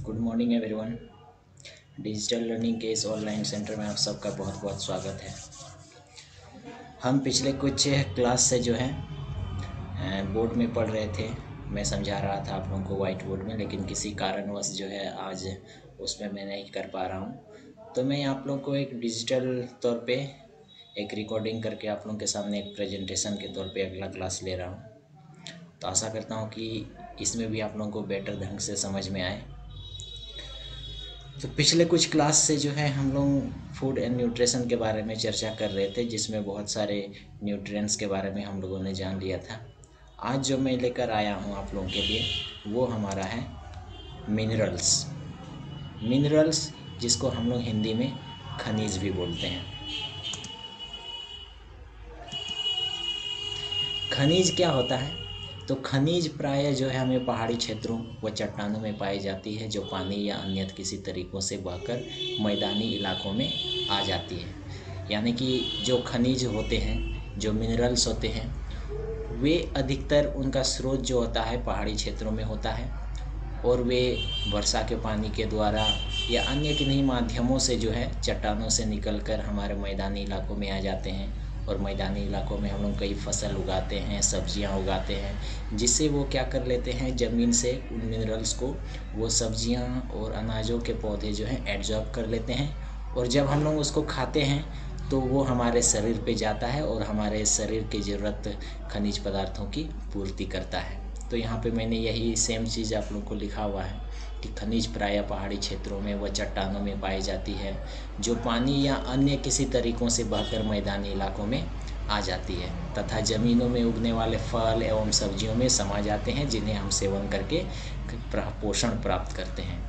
Good morning everyone. Digital learning के इस online centre में आप सबका बहुत बहुत स्वागत है। हम पिछले कुछ क्लास से जो है बोर्ड में पढ़ रहे थे। मैं समझा रहा था आप लोगों को वाइट बोर्ड में, लेकिन किसी कारणवश जो है आज उसमें मैं नहीं कर पा रहा हूँ। तो मैं आप लोगों को एक डिजिटल तौर पे एक रिकॉर्डिंग करके आप लोगों के सामने एक प्रेजेंटेशन के तौर पे अगला क्लास ले रहा हूँ। तो आशा करता हूँ कि इसमें भी आप लोगों को बेटर ढंग से समझ में आए। तो पिछले कुछ क्लास से जो है हम लोग फूड एंड न्यूट्रिशन के बारे में चर्चा कर रहे थे, जिसमें बहुत सारे न्यूट्रिएंट्स के बारे में हम लोगों ने जान लिया था। आज जो मैं लेकर आया हूँ आप लोगों के लिए वो हमारा है मिनरल्स। मिनरल्स जिसको हम लोग हिंदी में खनिज भी बोलते हैं। खनिज क्या होता है? तो खनिज प्रायः जो है हमें पहाड़ी क्षेत्रों व चट्टानों में पाई जाती है, जो पानी या अन्य किसी तरीक़ों से बहकर मैदानी इलाकों में आ जाती है। यानी कि जो खनिज होते हैं, जो मिनरल्स होते हैं, वे अधिकतर उनका स्रोत जो होता है पहाड़ी क्षेत्रों में होता है, और वे वर्षा के पानी के द्वारा या अन्य किन्हीं माध्यमों से जो है चट्टानों से निकलकर हमारे मैदानी इलाकों में आ जाते हैं। और मैदानी इलाकों में हम लोग कई फसल उगाते हैं, सब्जियां उगाते हैं, जिससे वो क्या कर लेते हैं, ज़मीन से उन मिनरल्स को वो सब्जियां और अनाजों के पौधे जो हैं एब्जॉर्ब कर लेते हैं। और जब हम लोग उसको खाते हैं तो वो हमारे शरीर पे जाता है और हमारे शरीर की ज़रूरत खनिज पदार्थों की पूर्ति करता है। तो यहाँ पे मैंने यही सेम चीज़ आप लोग को लिखा हुआ है कि खनिज प्रायः पहाड़ी क्षेत्रों में व चट्टानों में पाई जाती है, जो पानी या अन्य किसी तरीक़ों से बहकर मैदानी इलाकों में आ जाती है तथा ज़मीनों में उगने वाले फल एवं सब्जियों में समा जाते हैं, जिन्हें हम सेवन करके पोषण प्राप्त करते हैं।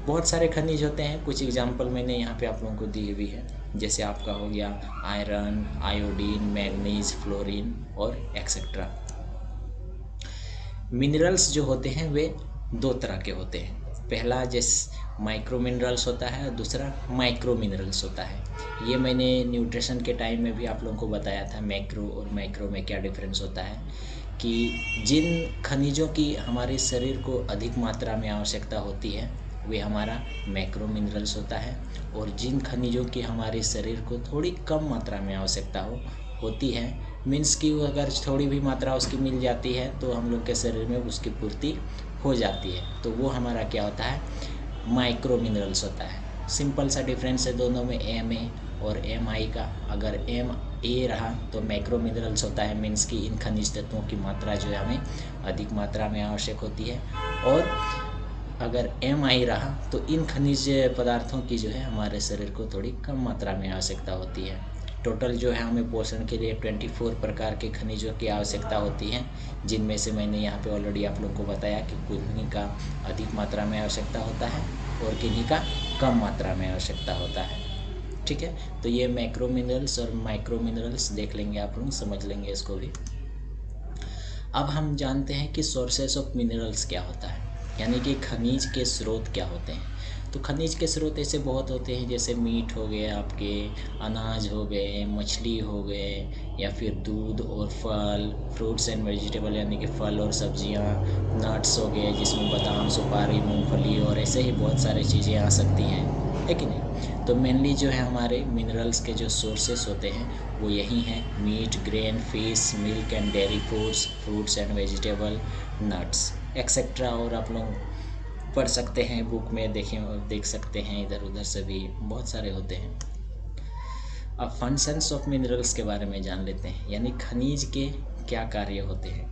बहुत सारे खनिज होते हैं, कुछ एग्जाम्पल मैंने यहाँ पे आप लोगों को दी हुई है, जैसे आपका हो गया आयरन, आयोडीन, मैग्नीज, फ्लोरीन और एक्सेट्रा। मिनरल्स जो होते हैं वे दो तरह के होते हैं। पहला जैसे माइक्रो मिनरल्स होता है और दूसरा माइक्रो मिनरल्स होता है। ये मैंने न्यूट्रिशन के टाइम में भी आप लोगों को बताया था, मैक्रो और माइक्रो में क्या डिफरेंस होता है। कि जिन खनिजों की हमारे शरीर को अधिक मात्रा में आवश्यकता होती है वे हमारा मैक्रो मिनरल्स होता है, और जिन खनिजों की हमारे शरीर को थोड़ी कम मात्रा में आवश्यकता होती है, मीन्स कि अगर थोड़ी भी मात्रा उसकी मिल जाती है तो हम लोग के शरीर में उसकी पूर्ति हो जाती है, तो वो हमारा क्या होता है, माइक्रो मिनरल्स होता है। सिंपल सा डिफरेंस है दोनों में MA और MI का। अगर MA रहा तो मैक्रो मिनरल्स होता है, मीन्स कि इन खनिज तत्वों की मात्रा जो है हमें अधिक मात्रा में आवश्यक होती है, और अगर MI रहा तो इन खनिज पदार्थों की जो है हमारे शरीर को थोड़ी कम मात्रा में आवश्यकता होती है। टोटल जो है हमें पोषण के लिए 24 प्रकार के खनिजों की आवश्यकता होती है, जिनमें से मैंने यहाँ पे ऑलरेडी आप लोगों को बताया कि किन्हीं का अधिक मात्रा में आवश्यकता होता है और किन्हीं का कम मात्रा में आवश्यकता होता है। ठीक है, तो ये मैक्रो मिनरल्स और माइक्रो मिनरल्स देख लेंगे आप लोग, समझ लेंगे इसको भी। अब हम जानते हैं कि सोर्सेस ऑफ मिनरल्स क्या होता है, यानी कि खनिज के स्रोत क्या होते हैं। तो खनिज के स्रोत ऐसे बहुत होते हैं, जैसे मीट हो गए, आपके अनाज हो गए, मछली हो गए, या फिर दूध और फल, फ्रूट्स एंड वेजिटेबल यानी कि फल और सब्जियां, नट्स हो गए जिसमें बादाम, सुपारी, मूंगफली और ऐसे ही बहुत सारी चीज़ें आ सकती हैं, है कि नहीं। तो मेनली जो है हमारे मिनरल्स के जो सोर्सेस होते हैं वो यही हैं, meat, grain, fish, milk and dairy foods, fruits and vegetable, nuts etcetera. और आप लोग पढ़ सकते हैं बुक में, देख सकते हैं, इधर उधर से भी बहुत सारे होते हैं। अब फंक्शंस ऑफ मिनरल्स के बारे में जान लेते हैं, यानी खनिज के क्या कार्य होते हैं।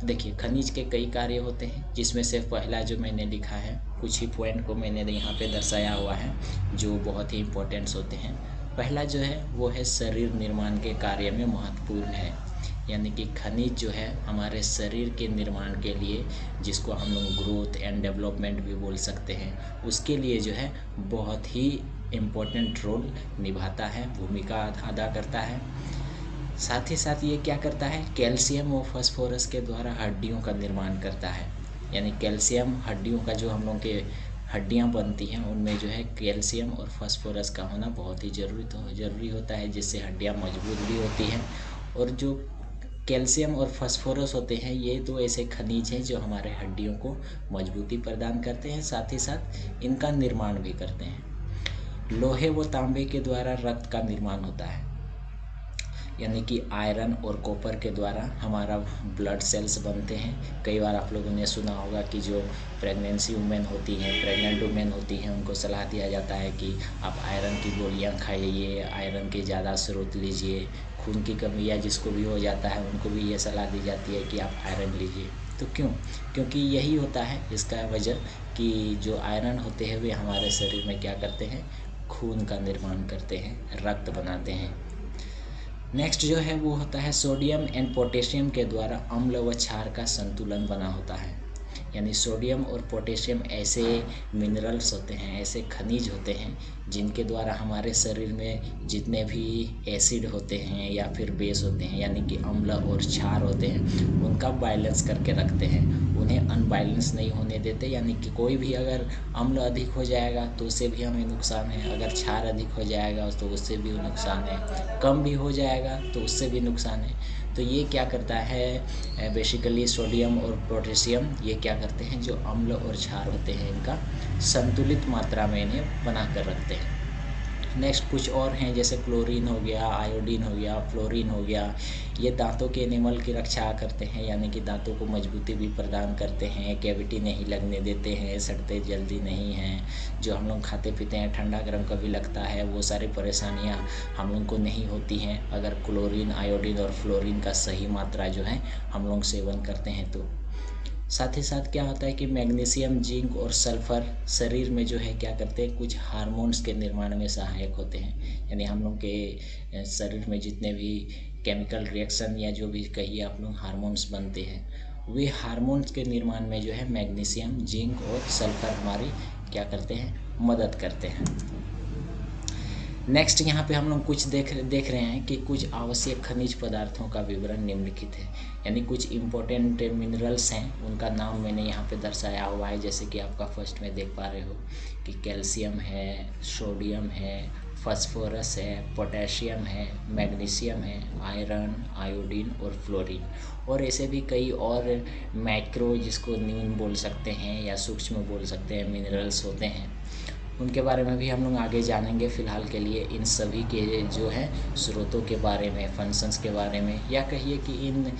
तो देखिए, खनिज के कई कार्य होते हैं, जिसमें से पहला जो मैंने लिखा है, कुछ ही पॉइंट को मैंने यहाँ पे दर्शाया हुआ है जो बहुत ही इम्पोर्टेंट्स होते हैं। पहला जो है वो है शरीर निर्माण के कार्य में महत्वपूर्ण है, यानी कि खनिज जो है हमारे शरीर के निर्माण के लिए, जिसको हम लोग ग्रोथ एंड डेवलपमेंट भी बोल सकते हैं, उसके लिए जो है बहुत ही इम्पोर्टेंट रोल निभाता है, भूमिका अदा करता है। साथ ही साथ ये क्या करता है, कैल्शियम और फास्फोरस के द्वारा हड्डियों का निर्माण करता है। यानी कैल्शियम, हड्डियों का जो हम लोग के हड्डियाँ बनती हैं उनमें जो है कैल्शियम और फास्फोरस का होना बहुत ही ज़रूरी होता है, जिससे हड्डियाँ मजबूत भी होती हैं। और जो कैल्शियम और फास्फोरस होते हैं, ये दो ऐसे खनिज हैं जो हमारे हड्डियों को मजबूती प्रदान करते हैं, साथ ही साथ इनका निर्माण भी करते हैं। लोहे व तांबे के द्वारा रक्त का निर्माण होता है, यानी कि आयरन और कॉपर के द्वारा हमारा ब्लड सेल्स बनते हैं। कई बार आप लोगों ने सुना होगा कि जो प्रेगनेंसी वुमेन होती हैं, प्रेग्नेंट वुमेन होती हैं, उनको सलाह दिया जाता है कि आप आयरन की गोलियां खाइए, आयरन के ज़्यादा स्रोत लीजिए। खून की कमी या जिसको भी हो जाता है उनको भी ये सलाह दी जाती है कि आप आयरन लीजिए। तो क्योंकि यही होता है इसका वजह कि जो आयरन होते हैं वे हमारे शरीर में क्या करते हैं, खून का निर्माण करते हैं, रक्त बनाते हैं। नेक्स्ट जो है वो होता है सोडियम एंड पोटेशियम के द्वारा अम्ल व क्षार का संतुलन बना होता है। यानी सोडियम और पोटेशियम ऐसे मिनरल्स होते हैं, ऐसे खनिज होते हैं जिनके द्वारा हमारे शरीर में जितने भी एसिड होते हैं या फिर बेस होते हैं, यानी कि अम्ल और क्षार होते हैं, उनका बैलेंस करके रखते हैं, उन्हें अनबैलेंस नहीं होने देते। यानी कि कोई भी अगर अम्ल अधिक हो जाएगा तो उससे भी हमें नुकसान है, अगर क्षार अधिक हो जाएगा तो उससे भी नुकसान है, कम भी हो जाएगा तो उससे भी नुकसान है। तो ये क्या करता है, बेसिकली सोडियम और पोटेशियम ये क्या करते हैं, जो अम्ल और क्षार होते हैं इनका संतुलित मात्रा में इन्हें बना कर रखते हैं। नेक्स्ट कुछ और हैं, जैसे क्लोरीन हो गया, आयोडीन हो गया, फ्लोरीन हो गया। ये दांतों के एनिमल की रक्षा करते हैं, यानी कि दांतों को मजबूती भी प्रदान करते हैं, कैविटी नहीं लगने देते हैं, सड़ते जल्दी नहीं हैं। जो हम लोग खाते पीते हैं, ठंडा गर्म कभी लगता है, वो सारी परेशानियां हम लोग को नहीं होती हैं अगर क्लोरीन, आयोडीन और फ्लोरीन का सही मात्रा जो है हम लोग सेवन करते हैं तो। साथ ही साथ क्या होता है कि मैग्नीशियम, जिंक और सल्फर शरीर में जो है क्या करते हैं, कुछ हार्मोन्स के निर्माण में सहायक होते हैं। यानी हम लोग के शरीर में जितने भी केमिकल रिएक्शन या जो भी कहिए आप लोग हार्मोन्स बनते हैं, वे हार्मोन्स के निर्माण में जो है मैग्नीशियम, जिंक और सल्फर हमारी क्या करते हैं, मदद करते हैं। नेक्स्ट यहाँ पे हम लोग कुछ देख रहे हैं कि कुछ आवश्यक खनिज पदार्थों का विवरण निम्नलिखित है। यानी कुछ इम्पोर्टेंट मिनरल्स हैं, उनका नाम मैंने यहाँ पे दर्शाया हुआ है। जैसे कि आपका फर्स्ट में देख पा रहे हो कि कैल्शियम है, सोडियम है, फास्फोरस है, पोटेशियम है, मैग्नीशियम है, आयरन, आयोडीन और फ्लोरीन। और ऐसे भी कई और मैक्रो, जिसको न्यून बोल सकते हैं या सूक्ष्म बोल सकते हैं, मिनरल्स होते हैं। उनके बारे में भी हम लोग आगे जानेंगे। फ़िलहाल के लिए इन सभी के जो है स्रोतों के बारे में, फंक्शंस के बारे में, या कहिए कि इन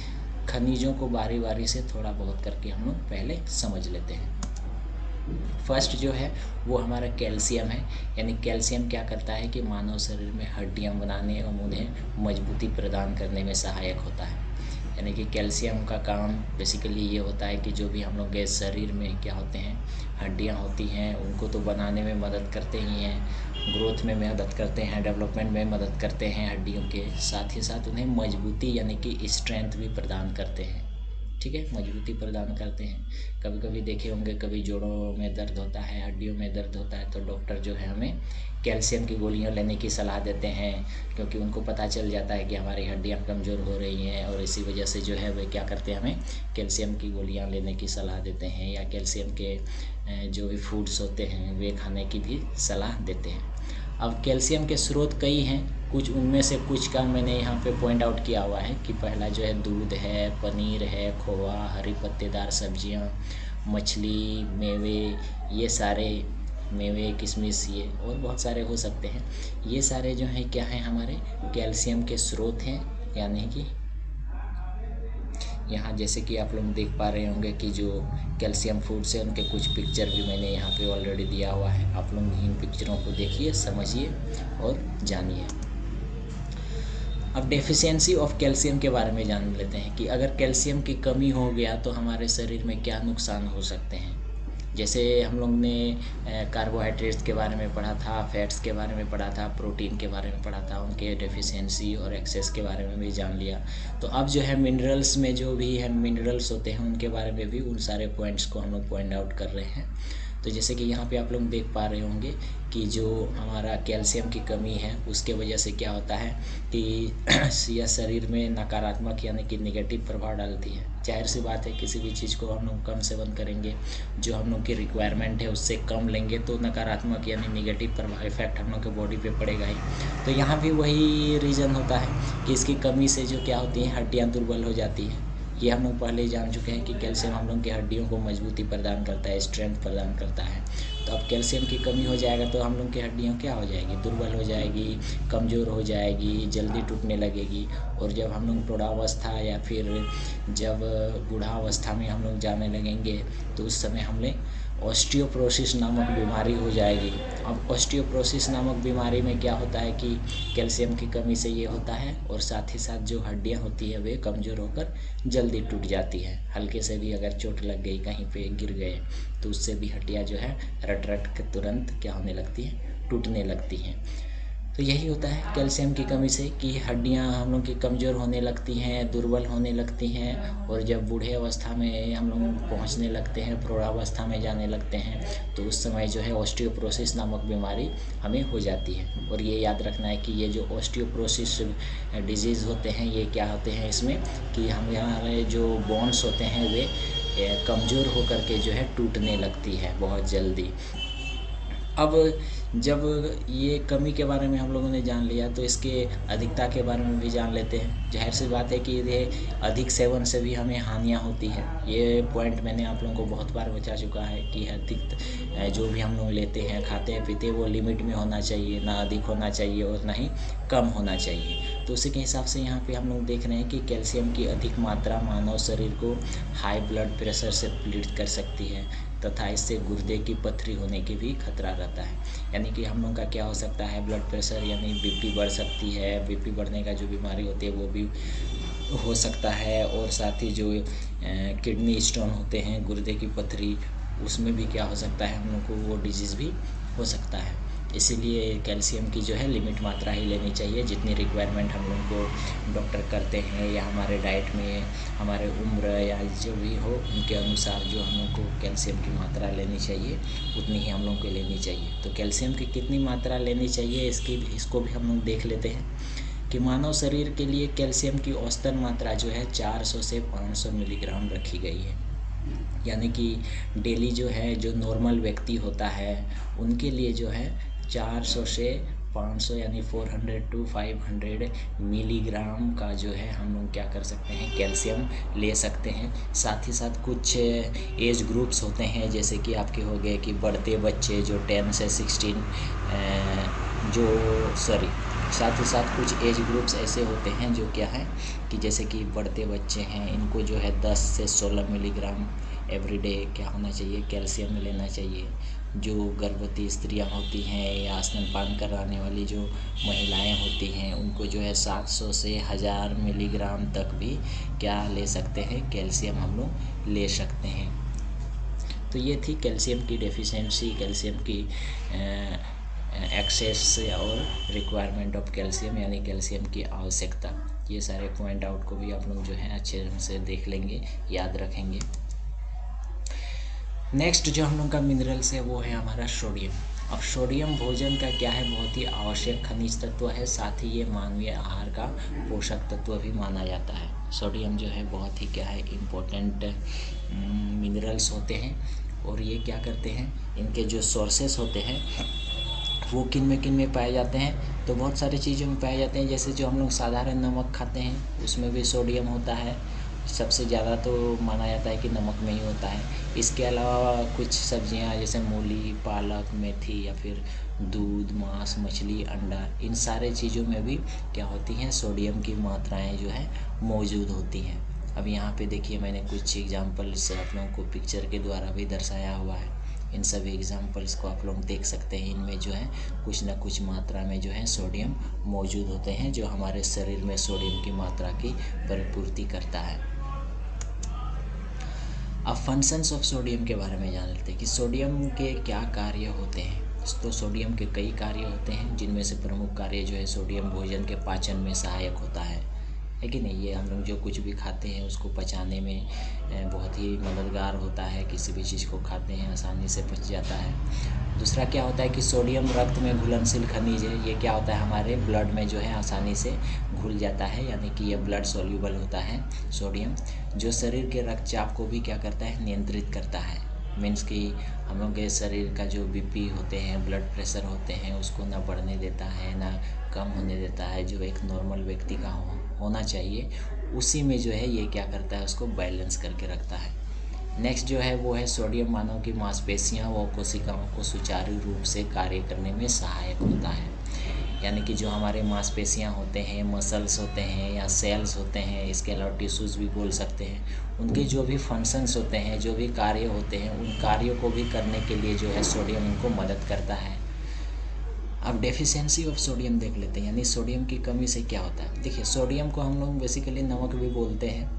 खनिजों को बारी बारी से थोड़ा बहुत करके हम लोग पहले समझ लेते हैं। फर्स्ट जो है वो हमारा कैल्शियम है। यानी कैल्शियम क्या करता है कि मानव शरीर में हड्डियां बनाने और उन्हें मजबूती प्रदान करने में सहायक होता है। यानी कि कैल्शियम का काम बेसिकली ये होता है कि जो भी हम लोग के शरीर में क्या होते हैं, हड्डियां होती हैं, उनको तो बनाने में मदद करते ही हैं, ग्रोथ में मदद करते हैं, डेवलपमेंट में मदद करते हैं हड्डियों के, साथ ही साथ उन्हें मजबूती यानी कि स्ट्रेंथ भी प्रदान करते हैं। ठीक है, मजबूती प्रदान करते हैं। कभी कभी देखे होंगे, कभी जोड़ों में दर्द होता है, हड्डियों में दर्द होता है, तो डॉक्टर जो है हमें कैल्शियम की गोलियां लेने की सलाह देते हैं, क्योंकि उनको पता चल जाता है कि हमारी हड्डियां कमज़ोर हो रही हैं, और इसी वजह से जो है वे क्या करते हैं, हमें कैल्शियम की गोलियां लेने की सलाह देते हैं, या कैल्शियम के जो भी फूड्स होते हैं वे खाने की भी सलाह देते हैं। अब कैल्शियम के स्रोत कई हैं, कुछ उनमें से कुछ का मैंने यहाँ पे पॉइंट आउट किया हुआ है कि पहला जो है दूध है, पनीर है, खोआ, हरी पत्तेदार सब्जियाँ, मछली, मेवे, ये सारे मेवे, किशमिश, ये और बहुत सारे हो सकते हैं। ये सारे जो हैं क्या हैं, हमारे कैल्शियम के स्रोत हैं। यानी कि यहाँ जैसे कि आप लोग देख पा रहे होंगे कि जो कैल्शियम फूड्स हैं उनके कुछ पिक्चर भी मैंने यहाँ पे ऑलरेडी दिया हुआ है। आप लोग इन पिक्चरों को देखिए, समझिए और जानिए। अब डेफिशिएंसी ऑफ कैल्शियम के बारे में जान लेते हैं कि अगर कैल्शियम की कमी हो गया तो हमारे शरीर में क्या नुकसान हो सकते हैं। जैसे हम लोग ने कार्बोहाइड्रेट्स के बारे में पढ़ा था, फैट्स के बारे में पढ़ा था, प्रोटीन के बारे में पढ़ा था, उनके डेफिशिएंसी और एक्सेस के बारे में भी जान लिया। तो अब जो है मिनरल्स में जो भी है मिनरल्स होते हैं उनके बारे में भी उन सारे पॉइंट्स को हम लोग पॉइंट आउट कर रहे हैं। तो जैसे कि यहाँ पे आप लोग देख पा रहे होंगे कि जो हमारा कैल्शियम की कमी है उसके वजह से क्या होता है कि यह शरीर में नकारात्मक यानी कि नेगेटिव प्रभाव डालती है। जाहिर सी बात है, किसी भी चीज़ को हम लोग कम सेवन करेंगे, जो हम लोग की रिक्वायरमेंट है उससे कम लेंगे, तो नकारात्मक यानी नेगेटिव प्रभाव इफेक्ट हम लोग के बॉडी पे पड़ेगा ही। तो यहाँ भी वही रीज़न होता है कि इसकी कमी से जो क्या होती हैं, हड्डियाँ दुर्बल हो जाती हैं। ये हम लोग पहले ही जान चुके हैं कि कैल्शियम हम लोग की हड्डियों को मजबूती प्रदान करता है, स्ट्रेंथ प्रदान करता है। तो अब कैल्शियम की कमी हो जाएगा तो हम लोग की हड्डियाँ क्या हो जाएगी, दुर्बल हो जाएगी, कमज़ोर हो जाएगी, जल्दी टूटने लगेगी। और जब हम लोग प्रौढ़ावस्था या फिर जब बूढ़ावस्था में हम लोग जाने लगेंगे तो उस समय हमें ऑस्टियोपोरोसिस नामक बीमारी हो जाएगी। अब ऑस्टियोपोरोसिस नामक बीमारी में क्या होता है कि कैल्शियम की कमी से ये होता है, और साथ ही साथ जो हड्डियां होती है वे कमज़ोर होकर जल्दी टूट जाती है। हल्के से भी अगर चोट लग गई, कहीं पे गिर गए, तो उससे भी हड्डियां जो है रट रट के तुरंत क्या होने लगती हैं, टूटने लगती हैं। तो यही होता है कैल्शियम की कमी से कि हड्डियां हम लोग की कमज़ोर होने लगती हैं, दुर्बल होने लगती हैं। और जब बूढ़े अवस्था में हम लोग पहुंचने लगते हैं, प्रौढ़ावस्था में जाने लगते हैं, तो उस समय जो है ऑस्टियोपोरोसिस नामक बीमारी हमें हो जाती है। और ये याद रखना है कि ये जो ऑस्टियोपोरोसिस डिजीज़ होते हैं, ये क्या होते हैं इसमें कि हमारे जो बोन्स होते हैं वे कमज़ोर होकर के जो है टूटने लगती है बहुत जल्दी। अब जब ये कमी के बारे में हम लोगों ने जान लिया, तो इसके अधिकता के बारे में भी जान लेते हैं। जाहिर सी बात है कि ये अधिक सेवन से भी हमें हानियाँ होती है। ये पॉइंट मैंने आप लोगों को बहुत बार बता चुका है कि अधिक जो भी हम लोग लेते हैं, खाते हैं, पीते हैं, वो लिमिट में होना चाहिए, ना अधिक होना चाहिए और ना ही कम होना चाहिए। तो उसी के हिसाब से यहाँ पे हम लोग देख रहे हैं कि कैल्शियम की अधिक मात्रा मानव शरीर को हाई ब्लड प्रेशर से पीड़ित कर सकती है, तथा इससे गुर्दे की पथरी होने की भी खतरा रहता है। यानी कि हम लोग का क्या हो सकता है, ब्लड प्रेशर यानी बीपी बढ़ सकती है। बीपी बढ़ने का जो बीमारी होती है वो भी हो सकता है। और साथ ही जो किडनी स्टोन होते हैं, गुर्दे की पथरी, उसमें भी क्या हो सकता है, हम लोग को वो डिजीज़ भी हो सकता है। इसीलिए कैल्शियम की जो है लिमिट मात्रा ही लेनी चाहिए, जितनी रिक्वायरमेंट हम लोग को डॉक्टर करते हैं या हमारे डाइट में हमारे उम्र या जो भी हो उनके अनुसार जो हम लोग को कैल्शियम की मात्रा लेनी चाहिए, उतनी ही हम लोग को लेनी चाहिए। तो कैल्शियम की कितनी मात्रा लेनी चाहिए इसको भी हम लोग देख लेते हैं कि मानव शरीर के लिए कैल्शियम की औसतन मात्रा जो है 400 से 500 मिलीग्राम रखी गई है। यानी कि डेली जो है, जो नॉर्मल व्यक्ति होता है उनके लिए जो है 400 से 500 यानी 400 to 500 मिलीग्राम का जो है हम लोग क्या कर सकते हैं, कैल्शियम ले सकते हैं। साथ ही साथ कुछ एज ग्रुप्स होते हैं, जैसे कि आपके हो गए कि बढ़ते बच्चे जो 10 से 16 साथ ही साथ कुछ एज ग्रुप्स ऐसे होते हैं जो क्या है कि जैसे कि बढ़ते बच्चे हैं, इनको जो है 10 से 16 मिलीग्राम एवरीडे क्या होना चाहिए, कैल्शियम लेना चाहिए। जो गर्भवती स्त्रियां होती हैं या स्तनपान कराने वाली जो महिलाएं होती हैं, उनको जो है 700 से 1000 मिलीग्राम तक भी क्या ले सकते हैं, कैल्शियम हम लोग ले सकते हैं। तो ये थी कैल्शियम की डेफिशिएंसी, कैल्शियम की एक्सेस और रिक्वायरमेंट ऑफ कैल्शियम यानी कैल्शियम की आवश्यकता। ये सारे पॉइंट आउट को भी आप लोग जो है अच्छे ढंग से देख लेंगे, याद रखेंगे। नेक्स्ट जो हम लोग का मिनरल्स है वो है हमारा सोडियम। अब सोडियम भोजन का क्या है, बहुत ही आवश्यक खनिज तत्व है, साथ ही ये मानवीय आहार का पोषक तत्व भी माना जाता है। सोडियम जो है बहुत ही क्या है, इम्पोर्टेंट मिनरल्स होते हैं। और ये क्या करते हैं, इनके जो सोर्सेस होते हैं वो किन में पाए जाते हैं, तो बहुत सारी चीज़ों में पाए जाते हैं। जैसे जो हम लोग साधारण नमक खाते हैं उसमें भी सोडियम होता है, सबसे ज़्यादा तो माना जाता है कि नमक में ही होता है। इसके अलावा कुछ सब्जियां जैसे मूली, पालक, मेथी या फिर दूध, मांस, मछली, अंडा, इन सारे चीज़ों में भी क्या होती हैं, सोडियम की मात्राएं जो है मौजूद होती हैं। अब यहाँ पे देखिए मैंने कुछ एग्जांपल्स आप लोगों को पिक्चर के द्वारा भी दर्शाया हुआ है। इन सभी एग्जांपल्स को आप लोग देख सकते हैं। इनमें जो है कुछ न कुछ मात्रा में जो है सोडियम मौजूद होते हैं, जो हमारे शरीर में सोडियम की मात्रा की परिपूर्ति करता है। अब फंक्शंस ऑफ सोडियम के बारे में जान लेते हैं कि सोडियम के क्या कार्य होते हैं। तो सोडियम के कई कार्य होते हैं, जिनमें से प्रमुख कार्य जो है सोडियम भोजन के पाचन में सहायक होता है। है कि नहीं। ये हम लोग जो कुछ भी खाते हैं उसको पचाने में बहुत ही मददगार होता है। किसी भी चीज़ को खाते हैं आसानी से पच जाता है। दूसरा क्या होता है कि सोडियम रक्त में घुलनशील खनिज है। ये क्या होता है, हमारे ब्लड में जो है आसानी से घुल जाता है, यानी कि ये ब्लड सोल्यूबल होता है सोडियम, जो शरीर के रक्तचाप को भी क्या करता है, नियंत्रित करता है। मीन्स कि हम लोग के शरीर का जो बीपी होते हैं, ब्लड प्रेशर होते हैं, उसको ना बढ़ने देता है ना कम होने देता है। जो एक नॉर्मल व्यक्ति का होना चाहिए उसी में जो है ये क्या करता है, उसको बैलेंस करके रखता है। नेक्स्ट जो है वो है सोडियम मानव की मांसपेशियां व कोशिकाओं को सुचारू रूप से कार्य करने में सहायक होता है। यानी कि जो हमारे मांसपेशियां होते हैं, मसल्स होते हैं या सेल्स होते हैं, इसके अलावा टिश्यूज़ भी बोल सकते हैं, उनके जो भी फंक्शंस होते हैं, जो भी कार्य होते हैं, उन कार्यों को भी करने के लिए जो है सोडियम उनको मदद करता है। अब डेफिशिएंसी ऑफ सोडियम देख लेते हैं, यानी सोडियम की कमी से क्या होता है। देखिए, सोडियम को हम लोग बेसिकली नमक भी बोलते हैं,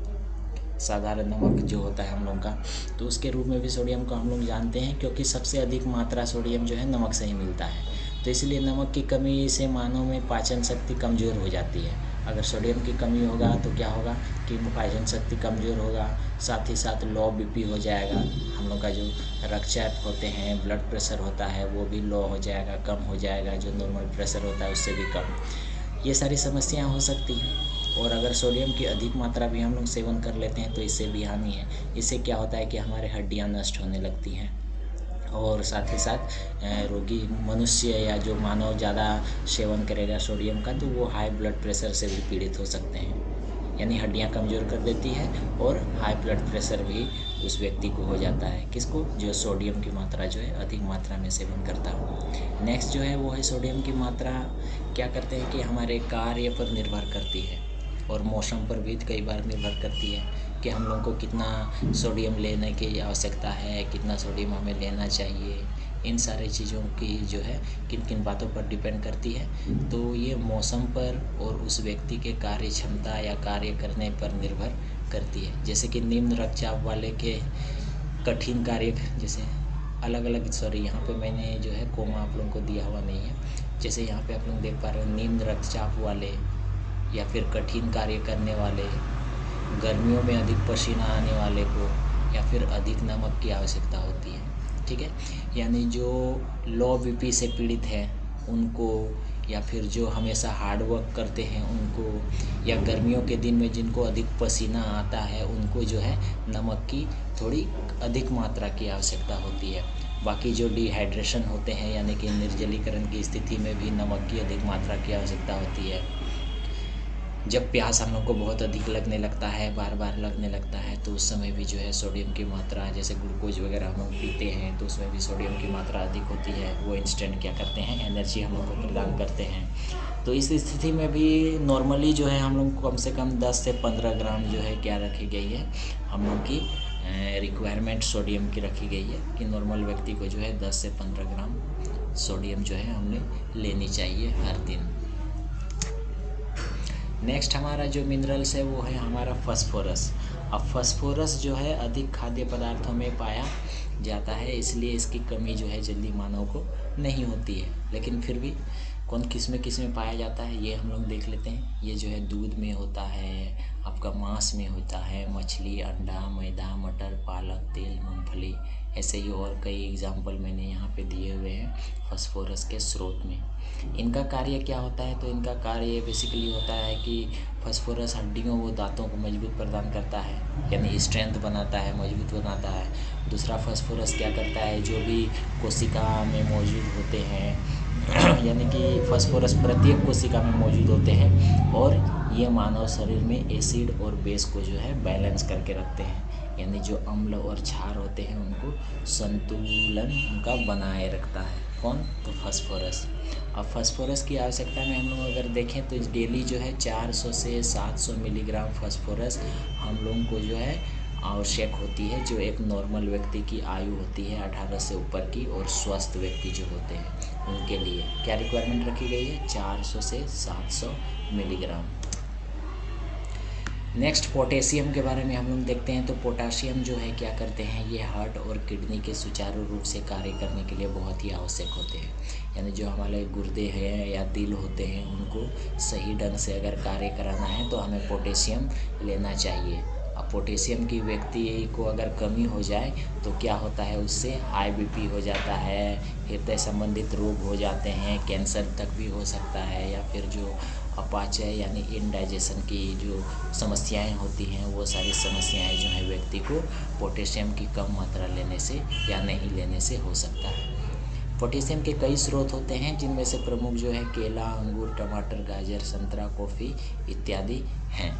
साधारण नमक जो होता है हम लोग का, तो उसके रूप में भी सोडियम को हम लोग जानते हैं, क्योंकि सबसे अधिक मात्रा सोडियम जो है नमक से ही मिलता है। तो इसलिए नमक की कमी से मानव में पाचन शक्ति कमज़ोर हो जाती है। अगर सोडियम की कमी होगा तो क्या होगा कि पाचन शक्ति कमज़ोर होगा, साथ ही साथ लो बीपी हो जाएगा। हम लोग का जो रक्तचाप होते हैं, ब्लड प्रेशर होता है, वो भी लो हो जाएगा, कम हो जाएगा, जो नॉर्मल प्रेशर होता है उससे भी कम। ये सारी समस्याएं हो सकती हैं। और अगर सोडियम की अधिक मात्रा भी हम लोग सेवन कर लेते हैं तो इससे भी हानि है। इससे क्या होता है कि हमारे हड्डियां नष्ट होने लगती हैं, और साथ ही साथ रोगी मनुष्य या जो मानव ज़्यादा सेवन करेगा सोडियम का, तो वो हाई ब्लड प्रेशर से भी पीड़ित हो सकते हैं। यानी हड्डियां कमज़ोर कर देती है और हाई ब्लड प्रेशर भी उस व्यक्ति को हो जाता है। किसको, जो सोडियम की मात्रा जो है अधिक मात्रा में सेवन करता हो। नेक्स्ट जो है वो है सोडियम की मात्रा क्या करते हैं कि हमारे कार्य पर निर्भर करती है और मौसम पर भी कई बार निर्भर करती है कि हम लोग को कितना सोडियम लेने की आवश्यकता है, कितना सोडियम हमें लेना चाहिए। इन सारी चीज़ों की जो है किन किन बातों पर डिपेंड करती है। तो ये मौसम पर और उस व्यक्ति के कार्य क्षमता या कार्य करने पर निर्भर करती है। जैसे कि निम्न रक्तचाप वाले के कठिन कार्य, जैसे अलग अलग, यहाँ पे मैंने जो है कोमा आप लोगों को दिया हुआ नहीं है। जैसे यहाँ पे आप लोग देख पा रहे हो, निम्न रक्तचाप वाले या फिर कठिन कार्य करने वाले, गर्मियों में अधिक पसीना आने वाले को, या फिर अधिक नमक की आवश्यकता होती है। ठीक है, यानी जो लो बीपी से पीड़ित है उनको, या फिर जो हमेशा हार्ड वर्क करते हैं उनको, या गर्मियों के दिन में जिनको अधिक पसीना आता है उनको जो है नमक की थोड़ी अधिक मात्रा की आवश्यकता होती है। बाकी जो डिहाइड्रेशन होते हैं, यानी कि निर्जलीकरण की स्थिति में भी नमक की अधिक मात्रा की आवश्यकता होती है। जब प्यास हम लोग को बहुत अधिक लगने लगता है, बार बार लगने लगता है, तो उस समय भी जो है सोडियम की मात्रा, जैसे ग्लूकोज वगैरह हम लोग पीते हैं तो उसमें भी सोडियम की मात्रा अधिक होती है। वो इंस्टेंट क्या करते हैं, एनर्जी हम लोग को प्रदान करते हैं। तो इस स्थिति में भी नॉर्मली जो है हम लोग कम से कम 10 से 15 ग्राम जो है क्या रखी गई है, हम लोग की रिक्वायरमेंट सोडियम की रखी गई है कि नॉर्मल व्यक्ति को जो है 10 से 15 ग्राम सोडियम जो है हमने लेनी चाहिए हर दिन। नेक्स्ट हमारा जो मिनरल्स है वो है हमारा फास्फोरस। अब फास्फोरस जो है अधिक खाद्य पदार्थों में पाया जाता है, इसलिए इसकी कमी जो है जल्दी मानव को नहीं होती है। लेकिन फिर भी किस में पाया जाता है ये हम लोग देख लेते हैं। ये जो है दूध में होता है, आपका मांस में होता है, मछली, अंडा, मैदा, मटर, पालक, तेल, मूंगफली, ऐसे ही और कई एग्जाम्पल मैंने यहाँ पे दिए हुए हैं फास्फोरस के स्रोत में। इनका कार्य क्या होता है, तो इनका कार्य बेसिकली होता है कि फास्फोरस हड्डियों व दांतों को मजबूत प्रदान करता है, यानी स्ट्रेंथ बनाता है, मजबूत बनाता है। दूसरा, फास्फोरस क्या करता है, जो भी कोशिका में मौजूद होते हैं यानी कि फास्फोरस प्रत्येक कोशिका में मौजूद होते हैं, और ये मानव शरीर में एसिड और बेस को जो है बैलेंस करके रखते हैं। यानी जो अम्ल और क्षार होते हैं उनको संतुलन उनका बनाए रखता है। कौन, तो फास्फोरस। अब फास्फोरस की आवश्यकता में हम लोग अगर देखें तो डेली जो है 400 से 700 मिलीग्राम फास्फोरस हम लोगों को जो है आवश्यक होती है, जो एक नॉर्मल व्यक्ति की आयु होती है 18 से ऊपर की, और स्वस्थ व्यक्ति जो होते हैं उनके लिए क्या रिक्वायरमेंट रखी गई है, 400 से 700 मिलीग्राम। नेक्स्ट पोटेशियम के बारे में हम लोग देखते हैं। तो पोटेशियम जो है क्या करते हैं, ये हार्ट और किडनी के सुचारू रूप से कार्य करने के लिए बहुत ही आवश्यक होते हैं। यानी जो हमारे गुर्दे हैं या दिल होते हैं उनको सही ढंग से अगर कार्य कराना है तो हमें पोटेशियम लेना चाहिए। अब पोटेशियम की व्यक्ति को अगर कमी हो जाए तो क्या होता है, उससे हाई बीपी हो जाता है, हृदय संबंधित रोग हो जाते हैं, कैंसर तक भी हो सकता है, या फिर जो अपाचय यानी इनडाइजेशन की जो समस्याएं होती हैं वो सारी समस्याएं जो है व्यक्ति को पोटेशियम की कम मात्रा लेने से या नहीं लेने से हो सकता है। पोटेशियम के कई स्रोत होते हैं जिनमें से प्रमुख जो है केला, अंगूर, टमाटर, गाजर, संतरा, कॉफ़ी इत्यादि हैं।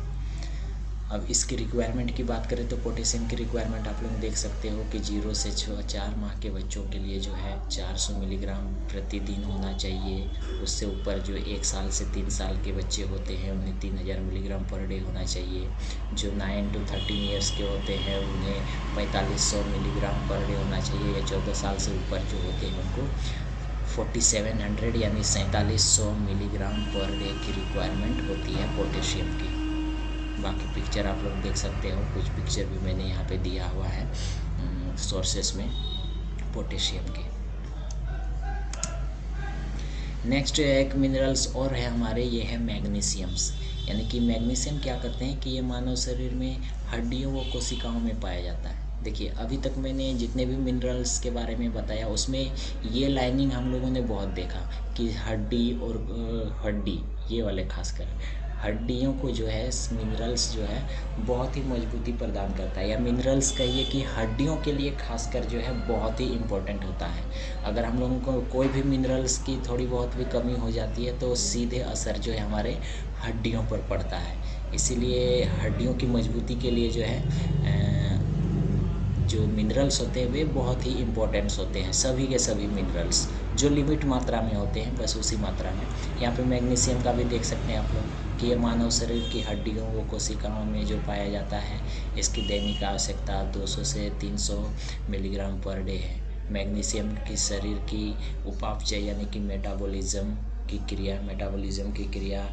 अब इसकी रिक्वायरमेंट की बात करें तो पोटेशियम की रिक्वायरमेंट आप लोग देख सकते हो कि 0 से 4 माह के बच्चों के लिए जो है 400 मिलीग्राम प्रतिदिन होना चाहिए। उससे ऊपर जो 1 साल से 3 साल के बच्चे होते हैं उन्हें 3000 मिलीग्राम पर डे होना चाहिए। जो 9 to 13 ईयर्स के होते हैं उन्हें 4500 मिलीग्राम पर डे होना चाहिए। या 14 साल से ऊपर जो होते हैं उनको 4700 यानी 4700 मिलीग्राम पर डे की रिक्वायरमेंट होती है पोटेशियम की। बाकी पिक्चर आप लोग देख सकते हो, कुछ पिक्चर भी मैंने यहाँ पे दिया हुआ है सोर्सेस में पोटेशियम के। नेक्स्ट एक मिनरल्स और है हमारे, ये है मैग्नीशियम्स। यानी कि मैग्नीशियम क्या करते हैं कि ये मानव शरीर में हड्डियों व कोशिकाओं में पाया जाता है। देखिए अभी तक मैंने जितने भी मिनरल्स के बारे में बताया उसमें ये लाइनिंग हम लोगों ने बहुत देखा कि हड्डी और हड्डी, ये वाले खासकर हड्डियों को जो है मिनरल्स जो है बहुत ही मजबूती प्रदान करता है, या मिनरल्स कहिए कि हड्डियों के लिए खासकर जो है बहुत ही इम्पोर्टेंट होता है। अगर हम लोगों को कोई भी मिनरल्स की थोड़ी बहुत भी कमी हो जाती है तो सीधे असर जो है हमारे हड्डियों पर पड़ता है। इसीलिए हड्डियों की मजबूती के लिए जो है जो मिनरल्स होते हैं वे बहुत ही इम्पोर्टेंट्स होते हैं। सभी के सभी मिनरल्स जो लिमिट मात्रा में होते हैं बस उसी मात्रा में। यहाँ पे मैग्नीशियम का भी देख सकते हैं आप लोग कि ये मानव शरीर की हड्डियों व कोशिकाओं में जो पाया जाता है इसकी दैनिक आवश्यकता 200 से 300 मिलीग्राम पर डे है। मैग्नीशियम की शरीर की उपापचय यानी कि मेटाबॉलिज्म की क्रिया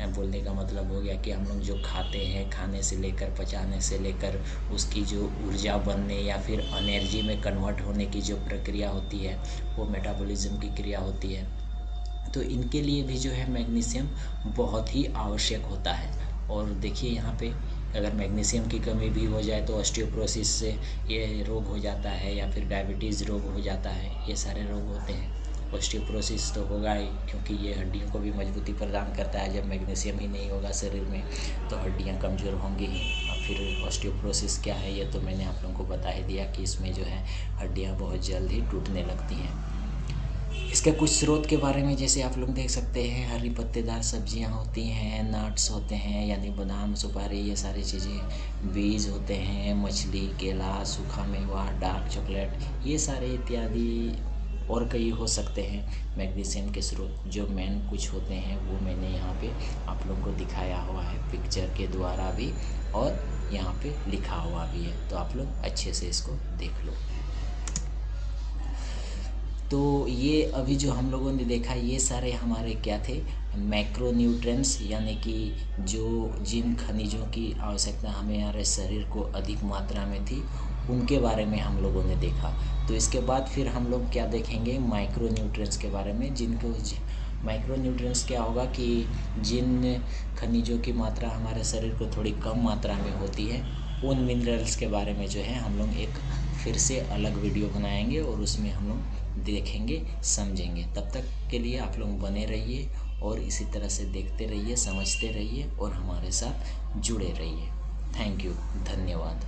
बोलने का मतलब हो गया कि हम लोग जो खाते हैं, खाने से लेकर पचाने से लेकर उसकी जो ऊर्जा बनने या फिर एनर्जी में कन्वर्ट होने की जो प्रक्रिया होती है वो मेटाबॉलिज्म की क्रिया होती है। तो इनके लिए भी जो है मैग्नीशियम बहुत ही आवश्यक होता है। और देखिए यहाँ पे अगर मैग्नीशियम की कमी भी हो जाए तो ऑस्टियोपोरोसिस से ये रोग हो जाता है, या फिर डायबिटीज़ रोग हो जाता है, ये सारे रोग होते हैं। ऑस्टियोपोरोसिस तो होगा ही क्योंकि ये हड्डियों को भी मजबूती प्रदान करता है। जब मैग्नीशियम ही नहीं होगा शरीर में तो हड्डियां कमज़ोर होंगी ही। अब फिर ऑस्टियोपोरोसिस क्या है ये तो मैंने आप लोगों को बता ही दिया कि इसमें जो है हड्डियां बहुत जल्द ही टूटने लगती हैं। इसके कुछ स्रोत के बारे में जैसे आप लोग देख सकते हैं, हरी पत्तेदार सब्जियां होती हैं, नट्स होते हैं यानी बादाम, सुपारी, ये सारी चीज़ें, बीज होते हैं, मछली, केला, सूखा मेवा, डार्क चॉकलेट, ये सारे इत्यादि और कई हो सकते हैं मैग्नीशियम के स्रोत। जो मेन कुछ होते हैं वो मैंने यहाँ पे आप लोगों को दिखाया हुआ है पिक्चर के द्वारा भी, और यहाँ पे लिखा हुआ भी है, तो आप लोग अच्छे से इसको देख लो। तो ये अभी जो हम लोगों ने देखा ये सारे हमारे क्या थे, मैक्रोन्यूट्रिएंट्स, यानी कि जो जिन खनिजों की आवश्यकता हमारे शरीर को अधिक मात्रा में थी उनके बारे में हम लोगों ने देखा। तो इसके बाद फिर हम लोग क्या देखेंगे, माइक्रोन्यूट्रिएंट्स के बारे में। जिनको माइक्रोन्यूट्रिएंट्स क्या होगा कि जिन खनिजों की मात्रा हमारे शरीर को थोड़ी कम मात्रा में होती है उन मिनरल्स के बारे में जो है हम लोग एक फिर से अलग वीडियो बनाएंगे और उसमें हम लोग देखेंगे, समझेंगे। तब तक के लिए आप लोग बने रहिए और इसी तरह से देखते रहिए, समझते रहिए और हमारे साथ जुड़े रहिए। थैंक यू, धन्यवाद।